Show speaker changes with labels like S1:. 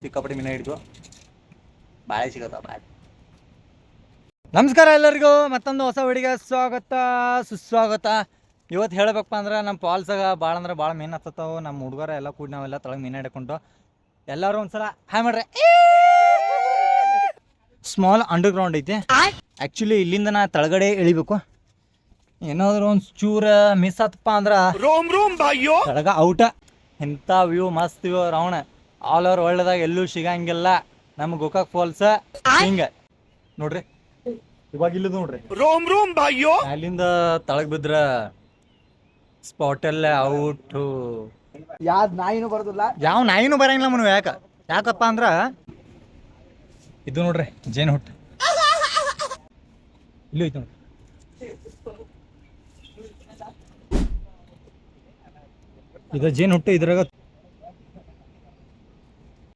S1: ಸಿಕ್ಕಾಪಟ್ಟೆ ಮೀನು ಹಿಡಿದು ಬಾಳೆ ಸಿಗತ್ತ ಬಾಳೆ. ನಮಸ್ಕಾರ ಎಲ್ಲರಿಗೂ, ಮತ್ತೊಂದು ಹೊಸ ವಿಡಿಯೋಗೆ ಸ್ವಾಗತ ಸುಸ್ವಾಗತ. ಇವತ್ತು ಹೇಳಬೇಕಪ್ಪ ಅಂದ್ರೆ ನಮ್ಮ ಫಾಲ್ಸಾಗ ಭಾಳ ಅಂದ್ರೆ ಭಾಳ ಮೀನು ಹತ್ತತಾವೆ. ನಮ್ಮ ಹುಡುಗರ ಎಲ್ಲ ಕೂಡಿ ನಾವೆಲ್ಲ ತೊಳಗೆ ಮೀನು ಹಿಡ್ಕೊಂಡು ಎಲ್ಲರೂ ಒಂದ್ಸಲ ಹಾಯ್ ಮಾಡ್ರಿ. ಸ್ಮಾಲ್ ಅಂಡರ್ಗ್ರೌಂಡ್ ಐತಿ. ಆ್ಯಕ್ಚುಲಿ ಇಲ್ಲಿಂದ ನಾ ತಳಗಡೆ ಇಳಿಬೇಕು. ಏನಾದ್ರು ಒಂದು ಚೂರ ಮಿಸ್ ಆತಪ್ಪ ಅಂದ್ರೆ ತಳಗ ಔಟ. ಇಂಥ ವ್ಯೂ ಮಸ್ತ್ ವ್ಯೂ ರೌಣ ಆಲ್ ಓವರ್ ವರ್ಲ್ಡ್ದಾಗ ಎಲ್ಲೂ ಸಿಗಂಗಿಲ್ಲ. ನಮ್ಮ ಗೋಕಾಕ್ ಫಾಲ್ಸ್ ಹಿಂಗ ನೋಡ್ರಿ. ಇವಾಗ ಇಲ್ಲದ ನೋಡ್ರಿ ಅಲ್ಲಿಂದ ತಳಗ್ ಬಿದ್ರ ಸ್ಪಾಟಲ್ಲೇ ಔಟು.
S2: ಯಾವ್ದು ನಾಯಿನೂ ಬರೋದಿಲ್ಲ,
S1: ಯಾವ ನಾಯಿನೂ ಬರಂಗಿಲ್ಲ ಮನು. ಯಾಕಪ್ಪ ಅಂದ್ರ ಇದು ನೋಡ್ರಿ ಜೇನು ಹುಟ್ಟು ಇಲ್ಲಿ ಐತಿ ನೋಡ್ರಿ. ಇದು ಜೇನು ಹುಟ್ಟು. ಇದ್ರಾಗ